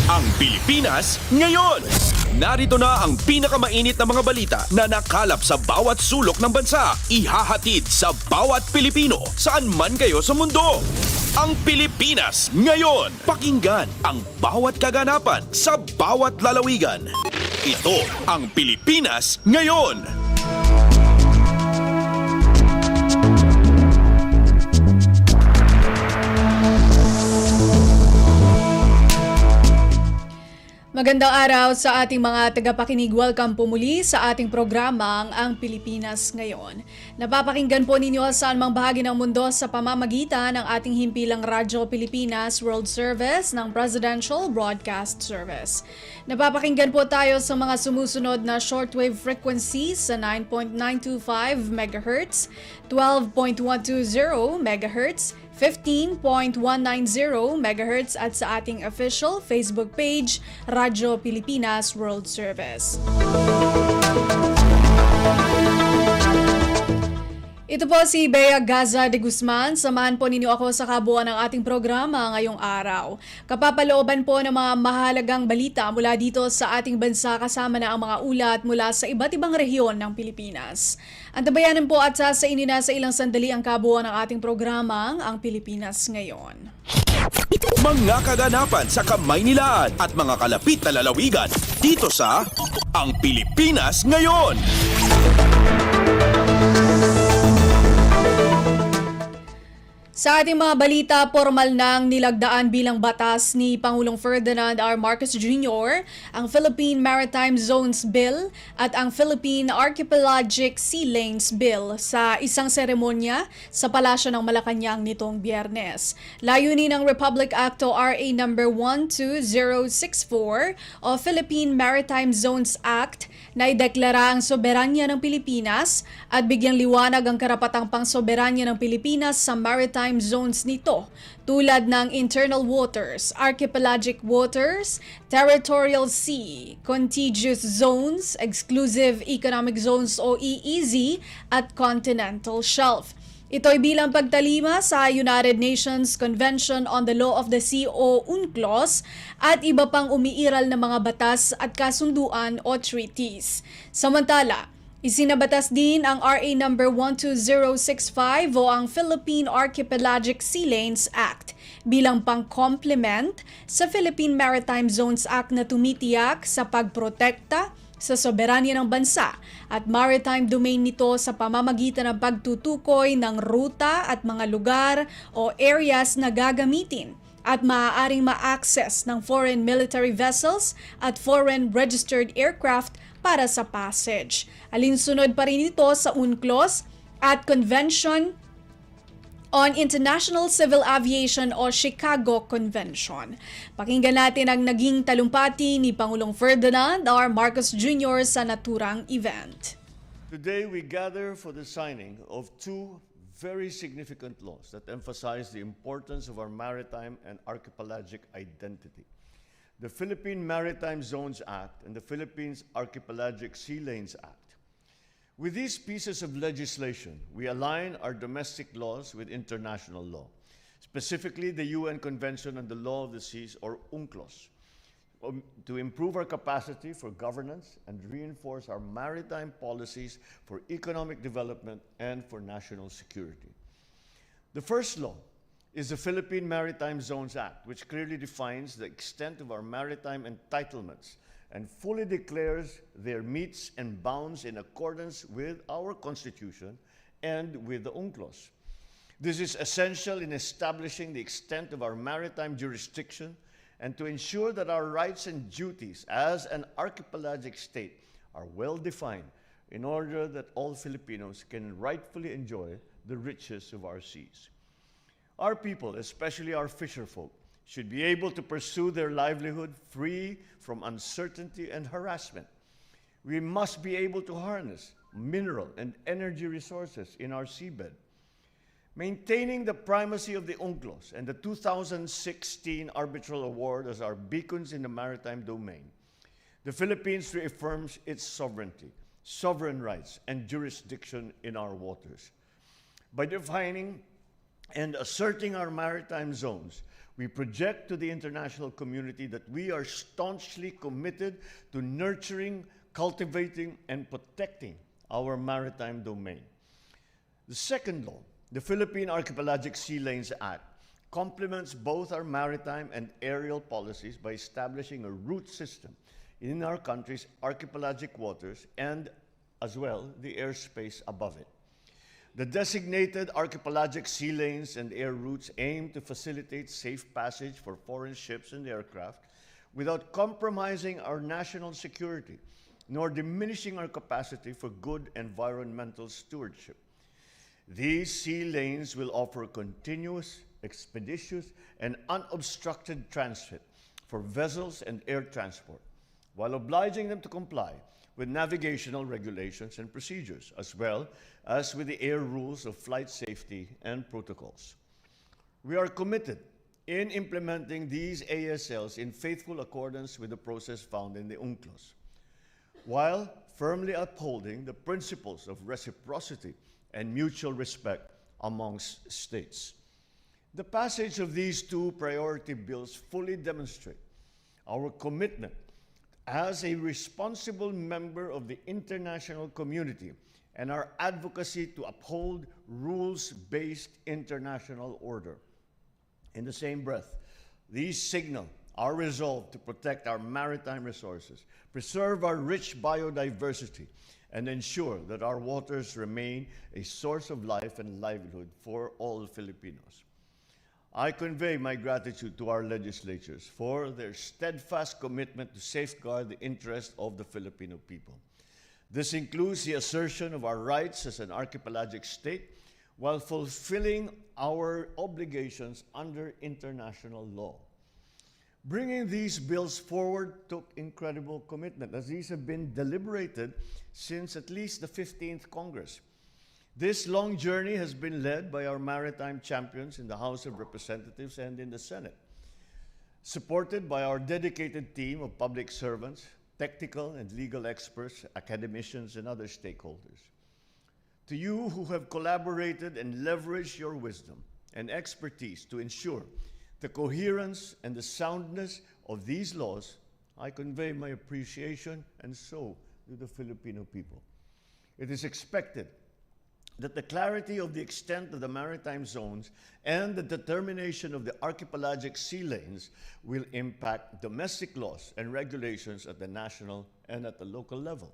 Ang Pilipinas Ngayon. Narito na ang pinakamainit na mga balita na nakalap sa bawat sulok ng bansa. Ihahatid sa bawat Pilipino saan man kayo sa mundo. Ang Pilipinas Ngayon. Pakinggan ang bawat kaganapan sa bawat lalawigan. Ito ang Pilipinas Ngayon. Magandang araw sa ating mga tagapakinig. Welcome po muli sa ating programang Ang Pilipinas Ngayon. Napapakinggan po ninyo saan mang bahagi ng mundo sa pamamagitan ng ating himpilang Radyo Pilipinas World Service ng Presidential Broadcast Service. Napapakinggan po tayo sa mga sumusunod na shortwave frequencies sa 9.925 MHz, 12.120 MHz, 15.190 MHz at sa ating official Facebook page, Radyo Pilipinas World Service. Ito po si Gaza-de Guzman. Samahan po ninyo ako sa kabuuan ng ating programa ngayong araw. Kapapalooban po ng mga mahalagang balita mula dito sa ating bansa kasama na ang mga ulat mula sa iba't ibang rehiyon ng Pilipinas. Antabayanan po at sasainin na sa ilang sandali ang kabuuan ng ating programang Ang Pilipinas Ngayon. Mga kaganapan sa Kamaynilaan at mga kalapit na lalawigan dito sa Ang Pilipinas Ngayon. Sa ating mga balita, formal nang nilagdaan bilang batas ni Pangulong Ferdinand R. Marcos Jr. ang Philippine Maritime Zones Bill at ang Philippine Archipelagic Sea Lanes Bill sa isang seremonya sa Palasyo ng Malacanang nitong Biyernes. Layunin ng Republic Act o RA No. 12064 o Philippine Maritime Zones Act na ideklara ang soberanya ng Pilipinas at bigyang liwanag ang karapatang pangsoberanya ng Pilipinas sa maritime zones nito tulad ng internal waters, archipelagic waters, territorial sea, contiguous zones, exclusive economic zones o EEZ at continental shelf. Ito'y bilang pagtalima sa United Nations Convention on the Law of the Sea o UNCLOS at iba pang umiiral na mga batas at kasunduan o treaties. Samantala, isinabatas din ang RA No. 12065 o ang Philippine Archipelagic Sea Lanes Act bilang pang-complement sa Philippine Maritime Zones Act na tumitiyak sa pagprotekta sa soberanya ng bansa at maritime domain nito sa pamamagitan ng pagtutukoy ng ruta at mga lugar o areas na gagamitin at maaaring ma-access ng foreign military vessels at foreign registered aircraft para sa passage. Alinsunod pa rin ito sa UNCLOS at Convention on International Civil Aviation o Chicago Convention. Pakinggan natin ang naging talumpati ni Pangulong Ferdinand R. Marcos Jr. sa naturang event. Today we gather for the signing of two very significant laws that emphasize the importance of our maritime and archipelagic identity. The Philippine Maritime Zones Act and the Philippines Archipelagic Sea Lanes Act. With these pieces of legislation, we align our domestic laws with international law, specifically the UN Convention on the Law of the Seas, or UNCLOS, to improve our capacity for governance and reinforce our maritime policies for economic development and for national security. The first law is the Philippine Maritime Zones Act, which clearly defines the extent of our maritime entitlements and fully declares their metes and bounds in accordance with our Constitution and with the UNCLOS. This is essential in establishing the extent of our maritime jurisdiction and to ensure that our rights and duties as an archipelagic state are well defined in order that all Filipinos can rightfully enjoy the riches of our seas. Our people, especially our fisherfolk, should be able to pursue their livelihood free from uncertainty and harassment. We must be able to harness mineral and energy resources in our seabed. Maintaining the primacy of the UNCLOS and the 2016 Arbitral Award as our beacons in the maritime domain, the Philippines reaffirms its sovereignty, sovereign rights, and jurisdiction in our waters. By defining and asserting our maritime zones, We project to the international community that we are staunchly committed to nurturing, cultivating, and protecting our maritime domain. The second law, the Philippine Archipelagic Sea Lanes Act, complements both our maritime and aerial policies by establishing a route system in our country's archipelagic waters and, as well, the airspace above it. The designated archipelagic sea lanes and air routes aim to facilitate safe passage for foreign ships and aircraft without compromising our national security, nor diminishing our capacity for good environmental stewardship. These sea lanes will offer continuous, expeditious, and unobstructed transit for vessels and air transport, while obliging them to comply with navigational regulations and procedures, as well as with the air rules of flight safety and protocols. We are committed in implementing these ASLs in faithful accordance with the process found in the UNCLOS, while firmly upholding the principles of reciprocity and mutual respect amongst states. The passage of these two priority bills fully demonstrate our commitment as a responsible member of the international community and our advocacy to uphold rules-based international order. In the same breath, these signal our resolve to protect our maritime resources, preserve our rich biodiversity, and ensure that our waters remain a source of life and livelihood for all Filipinos. I convey my gratitude to our legislatures for their steadfast commitment to safeguard the interests of the Filipino people. This includes the assertion of our rights as an archipelagic state while fulfilling our obligations under international law. Bringing these bills forward took incredible commitment, as these have been deliberated since at least the 15th Congress. This long journey has been led by our maritime champions in the House of Representatives and in the Senate, supported by our dedicated team of public servants, technical and legal experts, academicians, and other stakeholders. To you who have collaborated and leveraged your wisdom and expertise to ensure the coherence and the soundness of these laws, I convey my appreciation, and so do the Filipino people. It is expected that the clarity of the extent of the maritime zones and the determination of the archipelagic sea lanes will impact domestic laws and regulations at the national and at the local level.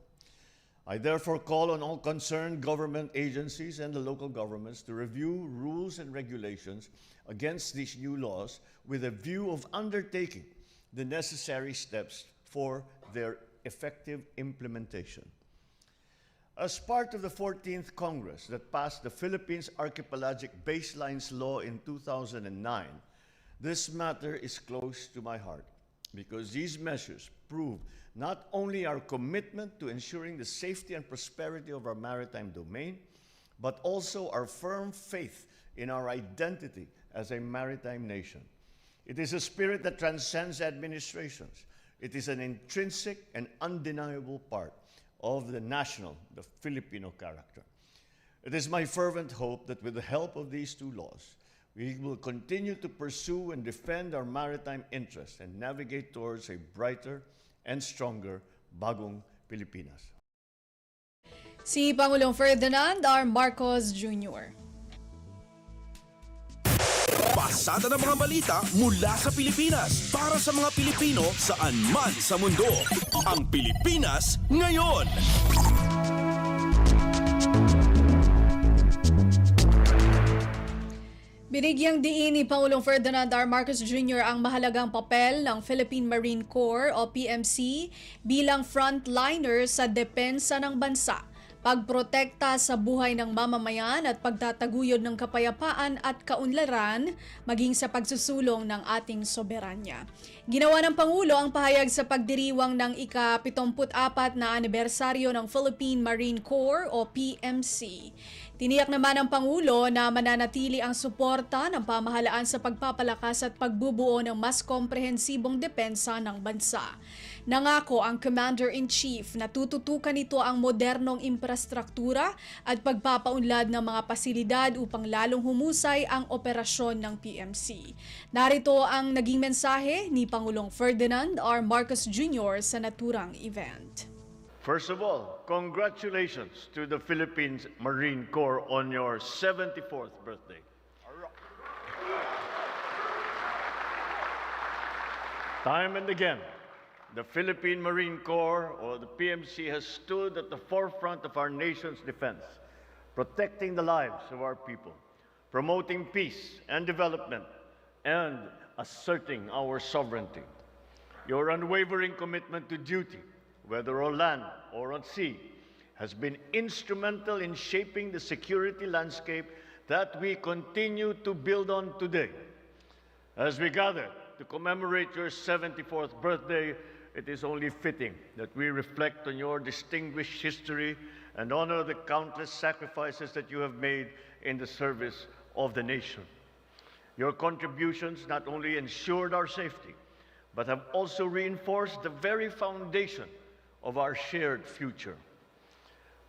I therefore call on all concerned government agencies and the local governments to review rules and regulations against these new laws with a view of undertaking the necessary steps for their effective implementation. As part of the 14th Congress that passed the Philippines Archipelagic Baselines Law in 2009, this matter is close to my heart because these measures prove not only our commitment to ensuring the safety and prosperity of our maritime domain, but also our firm faith in our identity as a maritime nation. It is a spirit that transcends administrations. It is an intrinsic and undeniable part of the national, the Filipino character. It is my fervent hope that with the help of these two laws, we will continue to pursue and defend our maritime interests and navigate towards a brighter and stronger bagong Pilipinas. Si Pangulong Ferdinand R. Marcos Jr. Pasada ng mga balita mula sa Pilipinas para sa mga Pilipino saan man sa mundo. Ang Pilipinas Ngayon. Binigyang diin ni Pangulong Ferdinand R. Marcos Jr. ang mahalagang papel ng Philippine Marine Corps o PMC bilang frontliner sa depensa ng bansa, pagprotekta sa buhay ng mamamayan at pagtataguyod ng kapayapaan at kaunlaran maging sa pagsusulong ng ating soberanya. Ginawa ng Pangulo ang pahayag sa pagdiriwang ng ika-74 na anibersaryo ng Philippine Marine Corps o PMC. Tiniyak naman ng Pangulo na mananatili ang suporta ng pamahalaan sa pagpapalakas at pagbubuo ng mas komprehensibong depensa ng bansa. Nangako ang Commander-in-Chief na tututukan nito ang modernong infrastruktura at pagpapaunlad ng mga pasilidad upang lalong humusay ang operasyon ng PMC. Narito ang naging mensahe ni Pangulong Ferdinand R. Marcos Jr. sa naturang event. First of all, congratulations to the Philippines Marine Corps on your 74th birthday. Time and again, the Philippine Marine Corps, or the PMC, has stood at the forefront of our nation's defense, protecting the lives of our people, promoting peace and development, and asserting our sovereignty. Your unwavering commitment to duty, whether on land or on sea, has been instrumental in shaping the security landscape that we continue to build on today. As we gather to commemorate your 74th birthday, it is only fitting that we reflect on your distinguished history and honor the countless sacrifices that you have made in the service of the nation. Your contributions not only ensured our safety, but have also reinforced the very foundation of our shared future.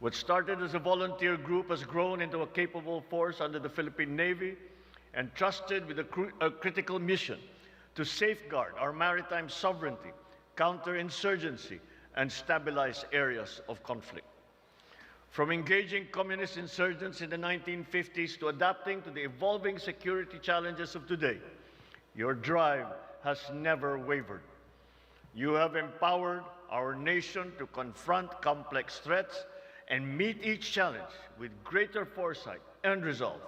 What started as a volunteer group has grown into a capable force under the Philippine Navy, entrusted with a critical mission to safeguard our maritime sovereignty, counter-insurgency, and stabilize areas of conflict. From engaging communist insurgents in the 1950s to adapting to the evolving security challenges of today, your drive has never wavered. You have empowered our nation to confront complex threats and meet each challenge with greater foresight and resolve.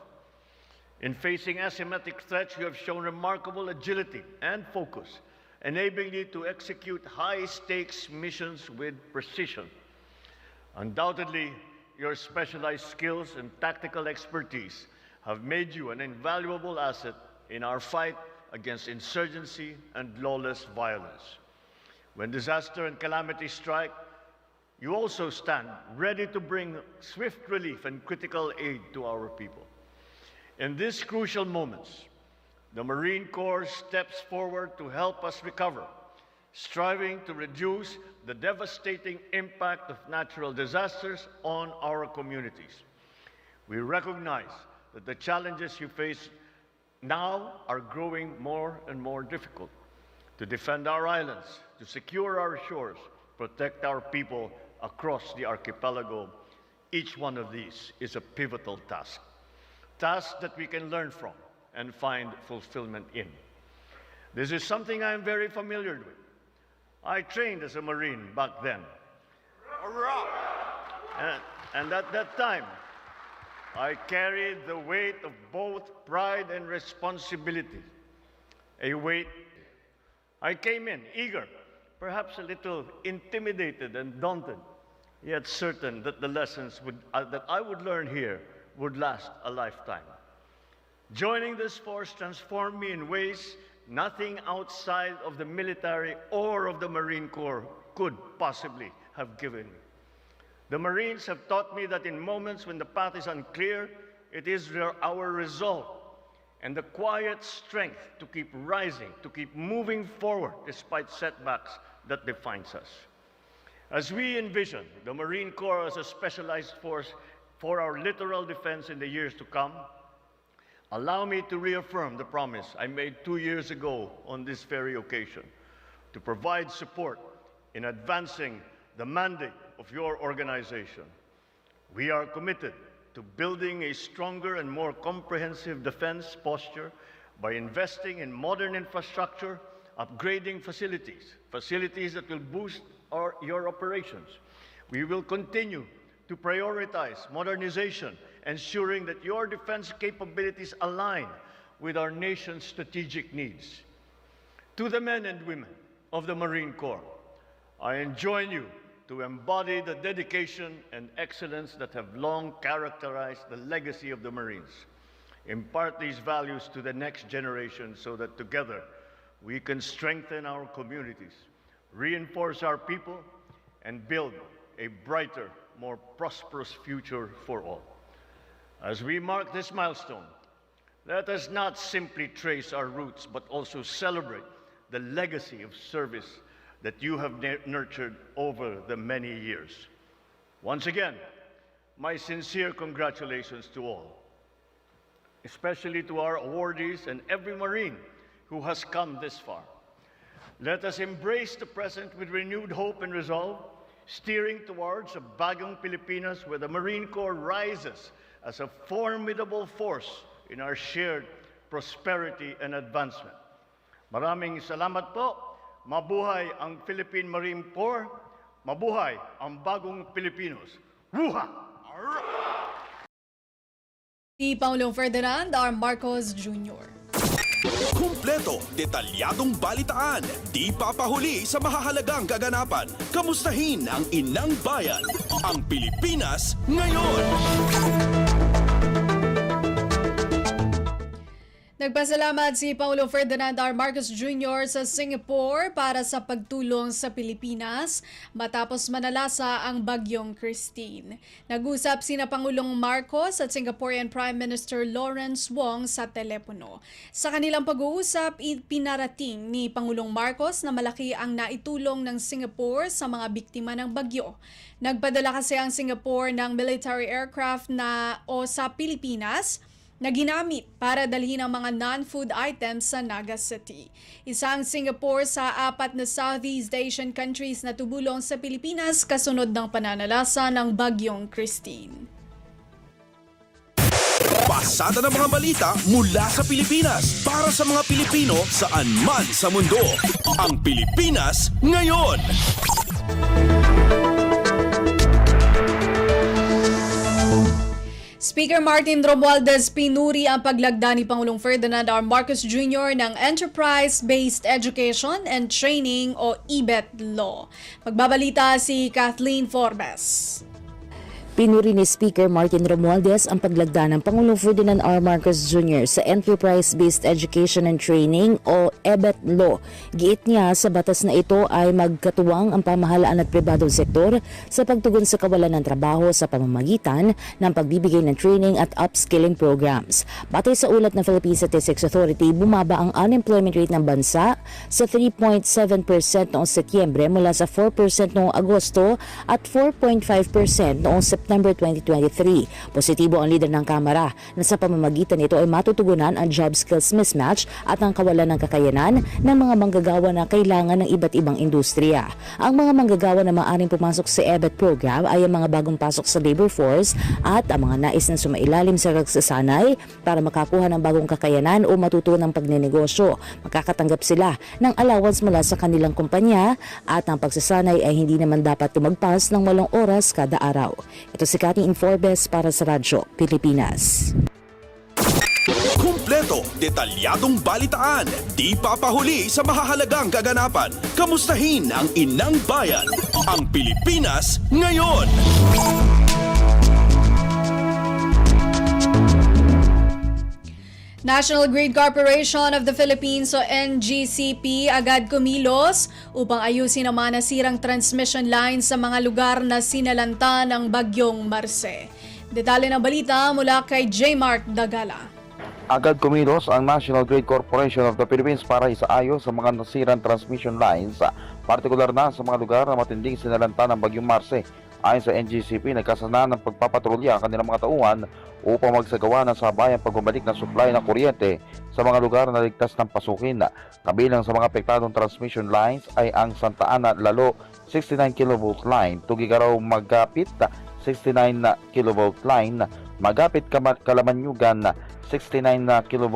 In facing asymmetric threats, you have shown remarkable agility and focus, enabling you to execute high-stakes missions with precision. Undoubtedly, your specialized skills and tactical expertise have made you an invaluable asset in our fight against insurgency and lawless violence. When disaster and calamity strike, you also stand ready to bring swift relief and critical aid to our people. In these crucial moments, the Marine Corps steps forward to help us recover, striving to reduce the devastating impact of natural disasters on our communities. We recognize that the challenges you face now are growing more and more difficult. To defend our islands, to secure our shores, protect our people across the archipelago, each one of these is a pivotal task. Tasks that we can learn from and find fulfillment in. This is something I am very familiar with. I trained as a Marine back then. And at that time, I carried the weight of both pride and responsibility. A weight. I came in eager, perhaps a little intimidated and daunted, yet certain that the lessons that I would learn here would last a lifetime. Joining this force transformed me in ways nothing outside of the military or of the Marine Corps could possibly have given me. The Marines have taught me that in moments when the path is unclear, it is our resolve and the quiet strength to keep rising, to keep moving forward despite setbacks that defines us. As we envision the Marine Corps as a specialized force for our littoral defense in the years to come, allow me to reaffirm the promise I made 2 years ago on this very occasion to provide support in advancing the mandate of your organization. We are committed to building a stronger and more comprehensive defense posture by investing in modern infrastructure, upgrading facilities that will boost your operations. We will continue to prioritize modernization, ensuring that your defense capabilities align with our nation's strategic needs. To the men and women of the Marine Corps, I enjoin you to embody the dedication and excellence that have long characterized the legacy of the Marines. Impart these values to the next generation so that together we can strengthen our communities, reinforce our people, and build a brighter, more prosperous future for all. As we mark this milestone, let us not simply trace our roots, but also celebrate the legacy of service that you have nurtured over the many years. Once again, my sincere congratulations to all, especially to our awardees and every Marine who has come this far. Let us embrace the present with renewed hope and resolve, steering towards a bagong Pilipinas where the Marine Corps rises as a formidable force in our shared prosperity and advancement. Maraming salamat po. Mabuhay ang Philippine Marine Corps. Mabuhay ang bagong Pilipinos. Wuha! Si Pangulong Ferdinand R. Marcos Jr. Kumpleto, detalyadong balitaan, di papahuli sa mahahalagang kaganapan. Kamustahin ang inang bayan, ang Pilipinas ngayon. Nagpasalamat si Pangulong Ferdinand R. Marcos Jr. sa Singapore para sa pagtulong sa Pilipinas matapos manalasa ang bagyong Christine. Nag-usap sina Pangulong Marcos at Singaporean Prime Minister Lawrence Wong sa telepono. Sa kanilang pag-uusap, pinarating ni Pangulong Marcos na malaki ang naitulong ng Singapore sa mga biktima ng bagyo. Nagpadala kasi ang Singapore ng military aircraft sa Pilipinas na ginamit para dalhin ang mga non-food items sa Naga City. Isang Singapore sa 4 na Southeast Asian countries na tumulong sa Pilipinas kasunod ng pananalasa ng bagyong Christine. Pasada ng mga balita mula sa Pilipinas para sa mga Pilipino saan man sa mundo. Ang Pilipinas ngayon. Speaker Martin Romualdez pinuri ang paglagda ni Pangulong Ferdinand R. Marcos Jr. ng Enterprise-Based Education and Training o EBET Law. Magbabalita si Kathleen Forbes. Pinuri ni Speaker Martin Romualdez ang paglagda ng Pangulong Ferdinand R. Marcos Jr. sa Enterprise-Based Education and Training o EBET Law. Giit niya sa batas na ito ay magkatuwang ang pamahalaan at pribadong sektor sa pagtugon sa kawalan ng trabaho sa pamamagitan ng pagbibigay ng training at upskilling programs. Batay sa ulat ng Philippine Statistics Authority, bumaba ang unemployment rate ng bansa sa 3.7% noong Setyembre mula sa 4% noong Agosto at 4.5% noong September 2023. Positibo ang leader ng Kamara na sa pamamagitan nito ay matutugunan ang job skills mismatch at ang kawalan ng kakayanan ng mga manggagawa na kailangan ng iba't ibang industriya. Ang mga manggagawa na maaaring pumasok sa EBET program ay ang mga bagong pasok sa labor force at ang mga nais na sumailalim sa pagsasanay para makakuha ng bagong kakayanan o matuto ng pagnenegosyo. Makakatanggap sila ng allowance mula sa kanilang kumpanya at ang pagsasanay ay hindi naman dapat tumagpas ng 8 oras kada araw. Ito si Kathleen Forbes para sa Radyo Pilipinas. Kumpleto, detalyadong balitaan, di papahuli sa mahahalagang kaganapan. Kamustahin ang inang bayan, ang Pilipinas ngayon. National Grid Corporation of the Philippines o NGCP agad kumilos upang ayusin ang mga nasirang transmission lines sa mga lugar na sinalanta ng bagyong Marce. Detalye ng balita mula kay J. Mark Dagala. Agad kumilos ang National Grid Corporation of the Philippines para isaayos sa mga nasirang transmission lines, partikular na sa mga lugar na matinding sinalanta ng bagyong Marce. Ayon sa NGCP, nagkasana ng pagpapatrolya ang kanilang mga tauhan upang magsagawa ng sabayang pagbabalik ng supply ng kuryente sa mga lugar na ligtas ng pasukin. Kabilang sa mga apektadong transmission lines ay ang Santa Ana Lalo 69 kV line, Tugigaraw Magapit 69 kV line, Magapit Kalamanyugan 69 kV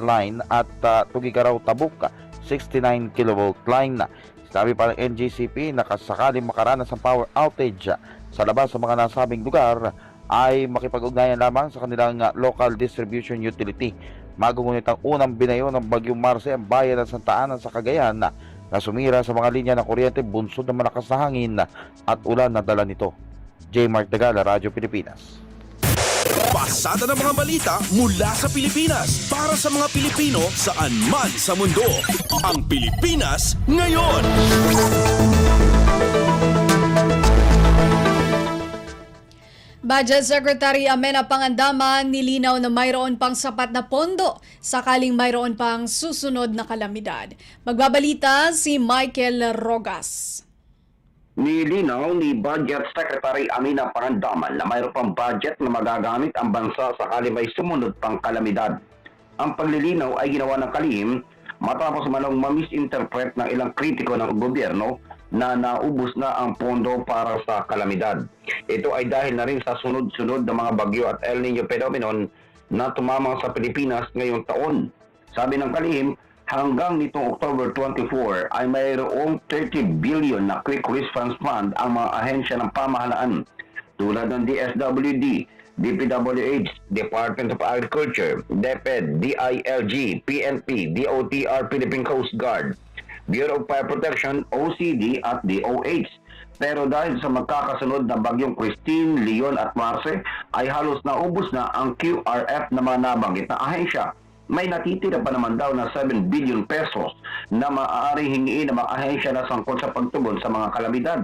line at Tugigaraw Tabuk 69 kV line. Sabi pa ng NGCP na kasakaling makaranas ng power outage sa labas sa mga nasabing lugar ay makipag-ugnayan lamang sa kanilang local distribution utility. Magungunit ang unang binayo ng bagyong Marce ang bayan ng Santa Ana sa Cagayan na sumira sa mga linya ng kuryente bunsod ng malakas na hangin at ulan na dala nito. J. Mark Dagala, Radyo Pilipinas. Pasada ng mga balita mula sa Pilipinas para sa mga Pilipino saan man sa mundo. Ang Pilipinas ngayon. Budget Secretary Amena Pangandaman nilinaw na mayroon pang sapat na pondo sakaling mayroon pang susunod na kalamidad. Magbabalita si Michael Rogas. Nilinaw ni Budget Secretary Amena Pangandaman na mayroon pang budget na magagamit ang bansa sakali may sumunod pang kalamidad. Ang paglilinaw ay ginawa ng kalihim matapos manong ma-misinterpret ng ilang kritiko ng gobyerno na naubos na ang pondo para sa kalamidad. Ito ay dahil na rin sa sunod-sunod na mga bagyo at El Nino phenomenon na tumama sa Pilipinas ngayong taon. Sabi ng kalihim, hanggang nitong October 24 ay mayroong 30 billion na Quick Response Fund ang mga ahensya ng pamahalaan tulad ng DSWD, DPWH, Department of Agriculture, DepEd, DILG, PNP, DOTR, Philippine Coast Guard, Bureau of Fire Protection, OCD at DOH. Pero dahil sa magkakasunod na bagyong Christine, Leon at Marce ay halos naubos na ang QRF na mga nabanggit na ahensya. May natitira pa naman daw na 7 billion pesos na maaaring hingiin ng mga ahensya na sangkot sa pagtugon sa mga kalamidad.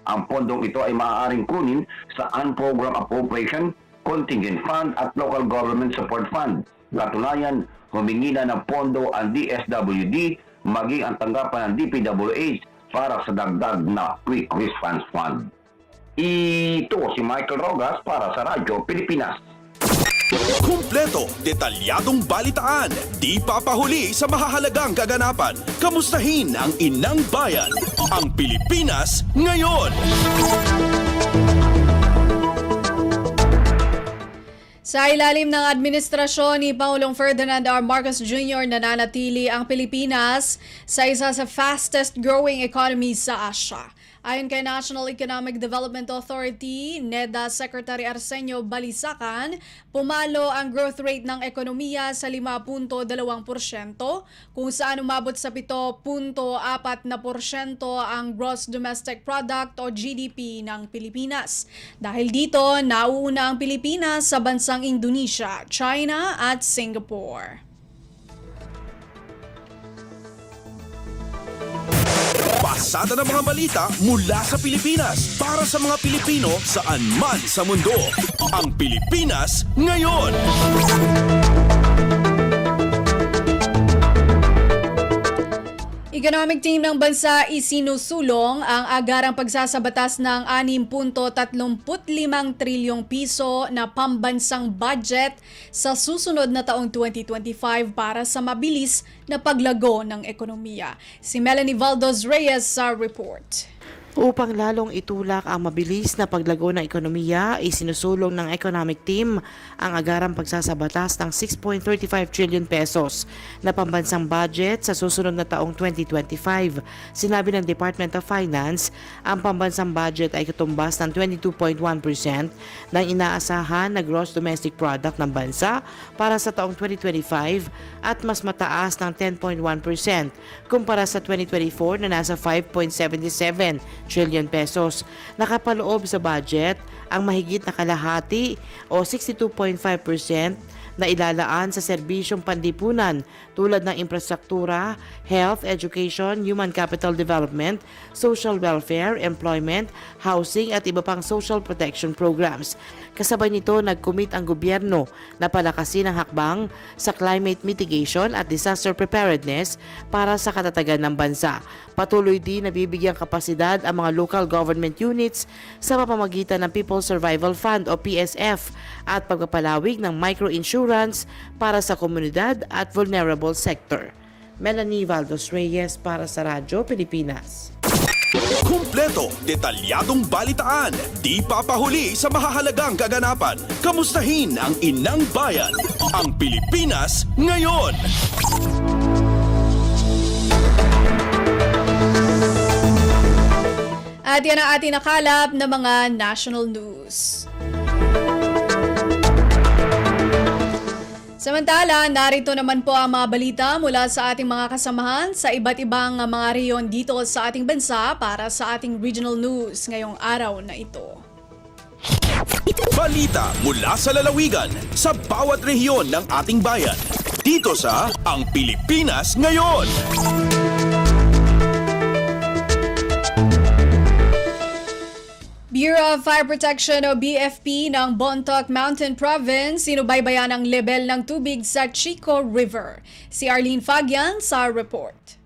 Ang pondong ito ay maaaring kunin sa Unprogram Appropriation, Contingent Fund at Local Government Support Fund. Katunayan, humingi na ng pondo ang DSWD maging ang tanggapan ng DPWH para sa dagdag na Quick Response Fund. Ito si Michael Rogas para sa Radyo Pilipinas. Kumpleto, detalyadong balitaan, di papahuli sa mahahalagang kaganapan. Kamustahin ang inang bayan, ang Pilipinas ngayon. Sa ilalim ng administrasyon ni Pangulong Ferdinand R. Marcos Jr. nananatili ang Pilipinas sa isa sa fastest growing economies sa Asia. Ayon kay National Economic Development Authority, NEDA Secretary Arsenio Balisacan, pumalo ang growth rate ng ekonomiya sa 5.2%, kung saan umabot sa 7.4% ang Gross Domestic Product o GDP ng Pilipinas. Dahil dito, nauuna ang Pilipinas sa bansang Indonesia, China at Singapore. Pasada ng mga balita mula sa Pilipinas para sa mga Pilipino saan man sa mundo. Ang Pilipinas ngayon. Economic team ng bansa isinusulong ang agarang pagsasabatas ng 6.35 trilyong piso na pambansang budget sa susunod na taong 2025 para sa mabilis na paglago ng ekonomiya. Si Melanie Valdos Reyes sa report. Upang lalong itulak ang mabilis na paglago ng ekonomiya, isinusulong ng economic team ang agarang pagsasabatas ng 6.35 trillion pesos na pambansang budget sa susunod na taong 2025. Sinabi ng Department of Finance, ang pambansang budget ay katumbas ng 22.1% ng inaasahan na gross domestic product ng bansa para sa taong 2025 at mas mataas ng 10.1% kumpara sa 2024 na nasa 5.77 trillion pesos. Nakapaloob sa budget ang mahigit na kalahati o 62.5% na ilalaan sa serbisyong panlipunan tulad ng infrastruktura, health, education, human capital development, social welfare, employment, housing at iba pang social protection programs. Kasabay nito, nag-commit ang gobyerno na palakasin ang hakbang sa climate mitigation at disaster preparedness para sa katatagan ng bansa. Patuloy din na bibigyang kapasidad ang mga local government units sa pamamagitan ng People's Survival Fund o PSF at pagpapalawig ng microinsurance para sa komunidad at vulnerable sector. Melanie Valdos Reyes para sa Radyo Pilipinas. Kumpleto, detalyadong balitaan, di papahuli sa mahahalagang kaganapan. Kamustahin ang inang bayan, ang Pilipinas ngayon. At yan ang ating nakalap na mga national news. Samantala, narito naman po ang mga balita mula sa ating mga kasamahan sa iba't ibang mga rehiyon dito sa ating bansa para sa ating regional news ngayong araw na ito. Balita mula sa lalawigan sa bawat rehiyon ng ating bayan. Dito sa Ang Pilipinas Ngayon. Bureau Bureau of Fire Protection o BFP ng Bontoc Mountain Province sinubaybayan ang level ng tubig sa Chico River. Si Arlene Fagian sa report.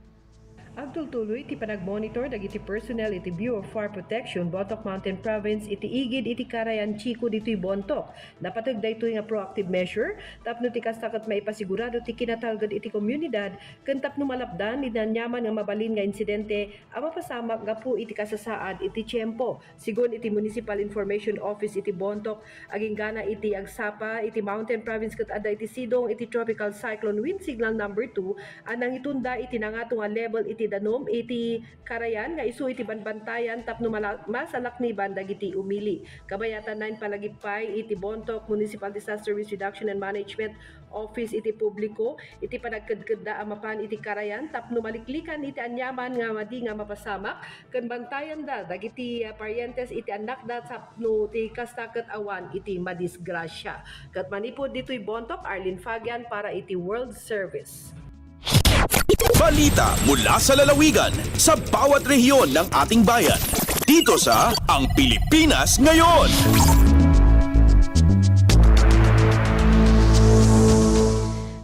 Agtultuloy iti panag-monitor dagiti personnel iti Bureau of Fire Protection Bontoc Mountain Province iti igid iti Karayan Chico ditoy Bontoc. Napatag daytoy nga proactive measure tapno ti kastakat maipasigurado ti kinatalgad iti komunidad ken tapno malapdan ni nanyaman nga mabalin nga insidente a mapasamak nga po iti kasasaad iti tiempo. Sigon iti Municipal Information Office iti Bontoc aging gana iti agsapa iti Mountain Province ket adda iti sidong iti Tropical Cyclone Wind Signal number 2 anang itunda iti nangato nga level iti danom iti Karayan nga isu iti banbantayan tapno masalakniban dagiti umili. Kabayatan 9 palagipay iti Bontoc Municipal Disaster Risk Reduction and Management Office iti publiko iti panagkedkedda amapan iti Karayan tapno maliklikan iti anyaman nga madi nga mapasamak ken bantayan da dagiti parientes iti anak da tapno ti kastaket awan iti madisgrasya. Ket manipod ditoy Bontoc, Arlene Fagian para iti World Service. Balita mula sa lalawigan sa bawat rehiyon ng ating bayan. Dito sa Ang Pilipinas Ngayon.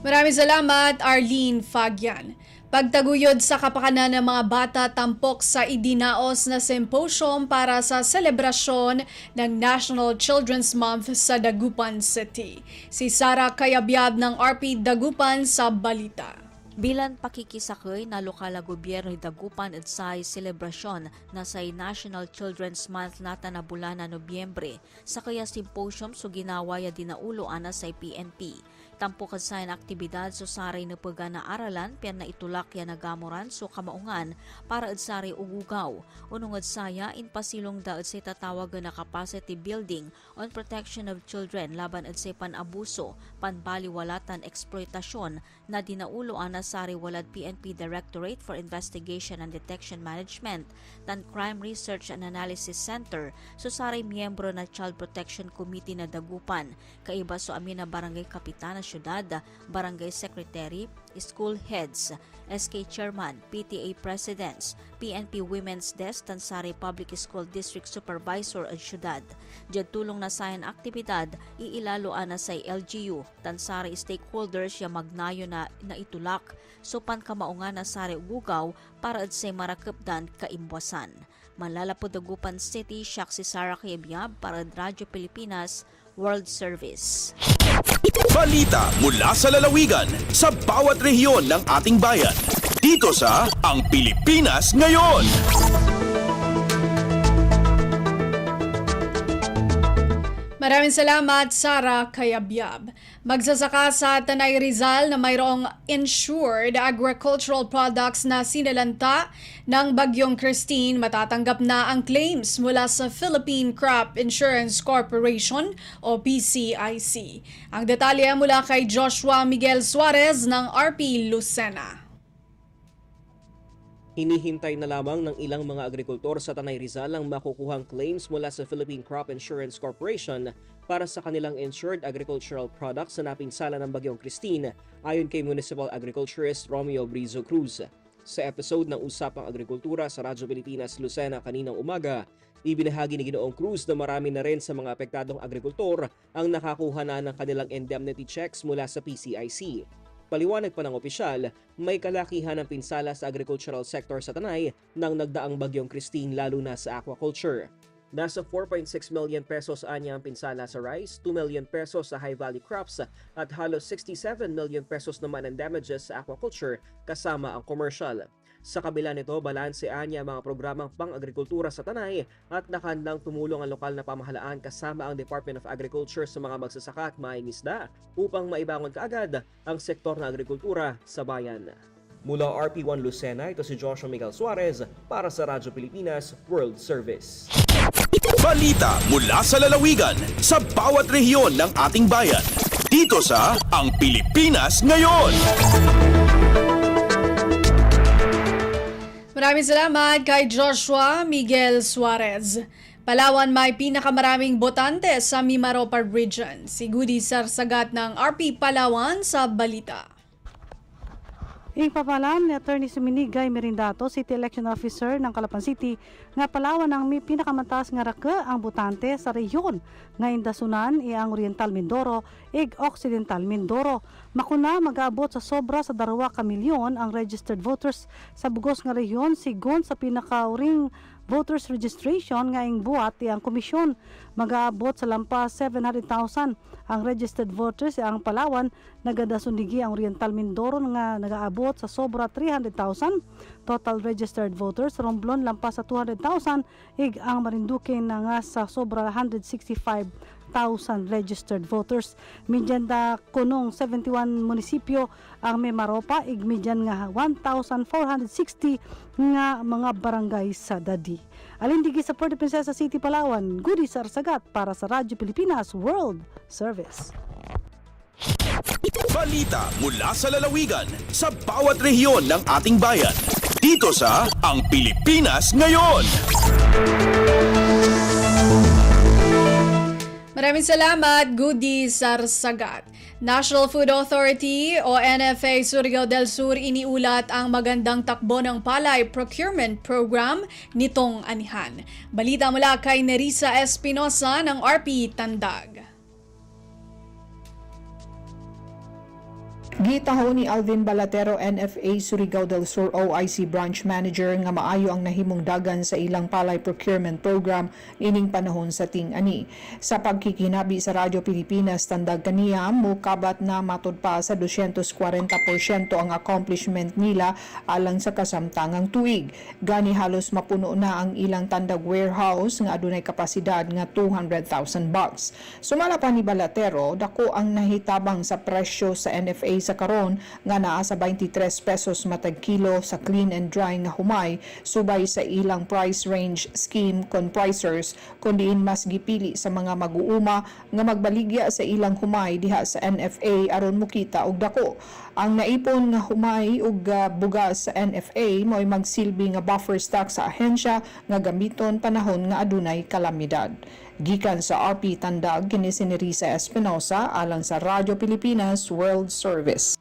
Maraming salamat, Arlene Fagian. Pagtaguyod sa kapakanan ng mga bata tampok sa idinaos na symposium para sa selebrasyon ng National Children's Month sa Dagupan City. Si Sara Kayabyab ng RP Dagupan sa balita. Bilan pakikisakay na lokal na gobyerno Dagupan at sa selebrasyon na sa National Children's Month nata na bulan na Nobyembre sa kaya symposium so ginawaya dinauloan na sa PNP. Tampo sa aktibidad so saray na paga na aralan piyan na itulak ya nagamuran so kamaungan para at saray ugugaw. Unong at saya in pasilong da at sa tatawag na capacity building on protection of children laban at sa panabuso, panbaliwalatan, eksploitasyon na dinauloan na sari walad PNP Directorate for Investigation and Detection Management tan Crime Research and Analysis Center so saray miyembro na Child Protection Committee na Dagupan kaiba so amin na barangay kapitana syudad, barangay secretary, school heads, SK chairman, PTA presidents, PNP Women's Desk tan sari Public School District Supervisor at syudad. Diyan tulong na sayan aktibidad iilaloan na sa LGU tan sari stakeholders ya magnayo na itulak so pankamaungan na sari ugugaw para at say marakapdan kaimbwasan. Malalapod Dagupan City, siyak si Sara Kayabyab para Radyo Pilipinas World Service. Balita mula sa lalawigan sa bawat rehiyon ng ating bayan. Dito sa Ang Pilipinas Ngayon. Maraming salamat, Sara Kayabyab. Magsasaka sa Tanay Rizal na mayroong insured agricultural products na sinalanta ng Bagyong Christine matatanggap na ang claims mula sa Philippine Crop Insurance Corporation o PCIC. Ang detalye mula kay Joshua Miguel Suarez ng RP Lucena. Hinihintay na lamang ng ilang mga agrikultor sa Tanay Rizal ang makukuhang claims mula sa Philippine Crop Insurance Corporation para sa kanilang insured agricultural products sa napinsala ng Bagyong Christine ayon kay Municipal Agriculturist Romeo Brizo Cruz. Sa episode ng Usapang Agrikultura sa Radyo Pilipinas Lucena kaninang umaga, ibinahagi ni Ginoong Cruz na marami na rin sa mga apektadong agrikultor ang nakakuha na ng kanilang indemnity checks mula sa PCIC. Paliwanag pa ng opisyal, may kalakihan ng pinsala sa agricultural sector sa Tanay nang nagdaang Bagyong Christine lalo na sa aquaculture. Nasa 4.6 million pesos anya ang pinsala sa rice, 2 million pesos sa high-value crops at halos 67 million pesos naman ang damages sa aquaculture kasama ang commercial. Sa kabila nito, balanse anya mga programang pang-agrikultura sa Tanay at nakahandang tumulong ang lokal na pamahalaan kasama ang Department of Agriculture sa mga magsasaka at maing-isda upang maibangon kaagad ang sektor ng agrikultura sa bayan. Mula RP1 Lucena, ito si Joshua Miguel Suarez para sa Radyo Pilipinas World Service. Balita mula sa lalawigan sa bawat rehiyon ng ating bayan. Dito sa Ang Pilipinas Ngayon. Maraming salamat kay Joshua Miguel Suarez. Palawan may pinakamaraming botante sa Mimaropa Region. Si Gudi Sarsagat ng RP Palawan sa balita. Ipapalam ni Attorney Suminigay Merindato, City Election Officer ng Calapan City, nga Palawan ang may pinakamantas nga raka ang butante sa rehiyon. Nga indasunan ang Oriental Mindoro, Occidental Mindoro. Makuna mag-aabot sa sobra sa 2 ka milyon ang registered voters sa bugos nga rehiyon sigon sa pinakauring voters registration nga ing buhat ang komisyon. Mag-aabot sa lampas 700,000 ang registered voters ang Palawan. Nagadasundigi ang Oriental Mindoro nga nag-aabot sa sobra 300,000. Total registered voters Romblon lampas sa 200,000 ang Marinduque na nga sa sobra 165,000 registered voters. Midyan da kunong 71 munisipyo ang may maropa midyan nga 1,460 nga mga barangay sa dadi. Alindigi sa Puerto Princesa City, Palawan, Gudi Sarsagat para sa Radyo Pilipinas World Service. Balita mula sa lalawigan sa bawat rehiyon ng ating bayan. Dito sa Ang Pilipinas Ngayon. Maraming salamat, Gudi Sarsagat. National Food Authority o NFA Surigao del Sur iniulat ang magandang takbo ng palay procurement program nitong anihan. Balita mula kay Nerissa Espinosa ng RP Tandag. Gitaho ni Alvin Balatero, NFA Surigao del Sur OIC Branch Manager nga maayo ang nahimong dagan sa ilang palay procurement program ining panahon sa ting-ani. Sa pagkikinabi sa Radyo Pilipinas Tandag kaniya, mukabat na matud pa sa 240% ang accomplishment nila alang sa kasamtangang tuig. Gani halos mapuno na ang ilang tandag warehouse nga adunay kapasidad nga 200,000 bags. Sumala pa ni Balatero, dako ang nahitabang sa presyo sa NFA sa karon nga naa sa 23 pesos matag kilo sa clean and dry nga humay, subay sa ilang price range scheme kon pricers kundiin mas gipili sa mga mag-uuma nga magbaligya sa ilang humay diha sa NFA aron mukita og dako. Ang naipon nga humay ug bugas sa NFA mo'y magsilbi nga buffer stock sa ahensya nga gamiton panahon nga adunay kalamidad. Gikan sa RP Tandag, kini si Nerissa Espinosa alang sa Radyo Pilipinas World Service.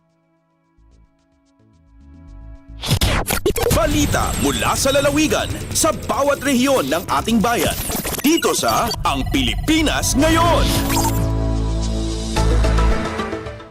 Balita mula sa lalawigan sa bawat rehiyon ng ating bayan. Dito sa Ang Pilipinas Ngayon.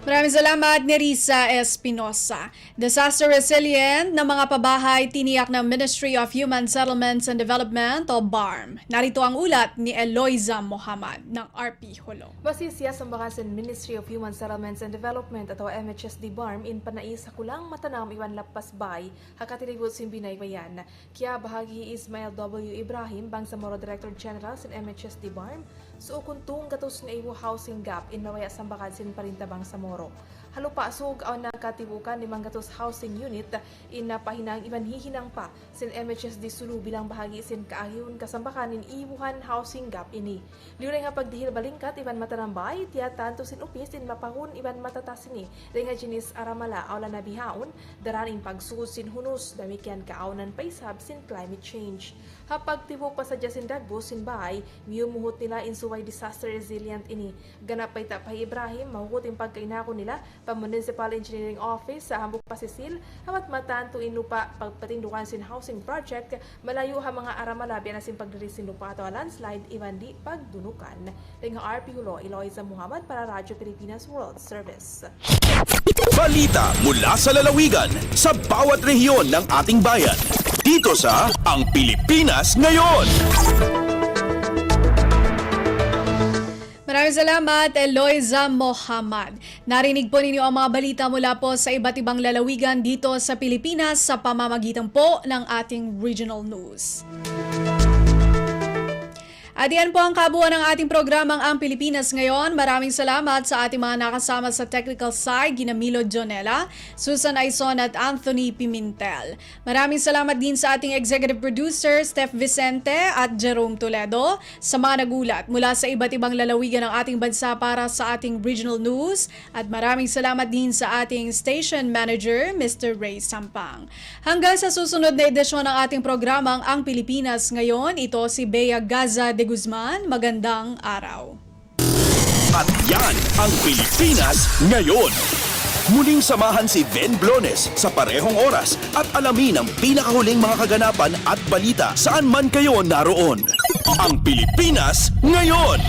Maraming salamat, Nerissa Espinosa. Disaster resilient na mga pabahay tiniyak ng Ministry of Human Settlements and Development o BARM. Narito ang ulat ni Eloisa Mohamad ng RP Hulo. Basisya sa Bakasan Ministry of Human Settlements and Development atau MHSD BARM in panai sa kulang matanam iwan lapas bay hakatilibot simbinay bayan. Kaya bahagi Ismail W. Ibrahim Bangsamoro Director General sin MHSD BARM so kuntung gatos na iwo housing gap in nawaya sa Bakasan Parintabang Samoro. Halupa sug ang nakatibukan 500 housing unit in napahinang iban hihinang pa sin MHSD Sulu bilang bahagi sin kaahyon kasambakanin ibuhan housing gap ini. Liuray nga pagdihil balingkat iban matanambay tiya tanto sin upis in mapahun iban matatasin ni renga jinis aramala awla na bihaon daraning pagsugod sin hunus damikyan kaawnan paisab sin climate change. Hapag tibok pa sa Jasin Dagbo sin bahay miyumuhot nila in suway disaster resilient ini. Ganap pay tapay Ibrahim mahugot in pagkainako nila pa Municipal Engineering Office sa Hambuk Pasisil hamat matanto in lupa pagpatindukan sin housing project malayo ha mga aramalabi na sin pagdiri sin lupa ato landslide iban di pagdunukan. Dengan RP Hulo, Eloisa Muhammad para Radyo Pilipinas World Service. Balita mula sa lalawigan sa bawat rehiyon ng ating bayan. Dito sa Ang Pilipinas Ngayon. Maraming salamat, Eloisa Mohamad. Narinig po ninyo ang mga balita mula po sa iba't ibang lalawigan dito sa Pilipinas sa pamamagitan po ng ating regional news. At yan po ang kabuuan ng ating programang Ang Pilipinas Ngayon. Maraming salamat sa ating mga nakasama sa technical side, Ginamilo Jonella, Susan Aison at Anthony Pimentel. Maraming salamat din sa ating executive producer, Steph Vicente at Jerome Toledo, sa mga nagulat mula sa iba't ibang lalawigan ng ating bansa para sa ating regional news. At maraming salamat din sa ating station manager, Mr. Ray Sampang. Hanggang sa susunod na edisyon ng ating programang Ang Pilipinas Ngayon, ito si Bea Gaza-de Guzman, magandang araw. At yan ang Pilipinas Ngayon. Muling samahan si Ben Blones sa parehong oras at alamin ang pinakahuling mga kaganapan at balita saan man kayo naroon. Ang Pilipinas Ngayon!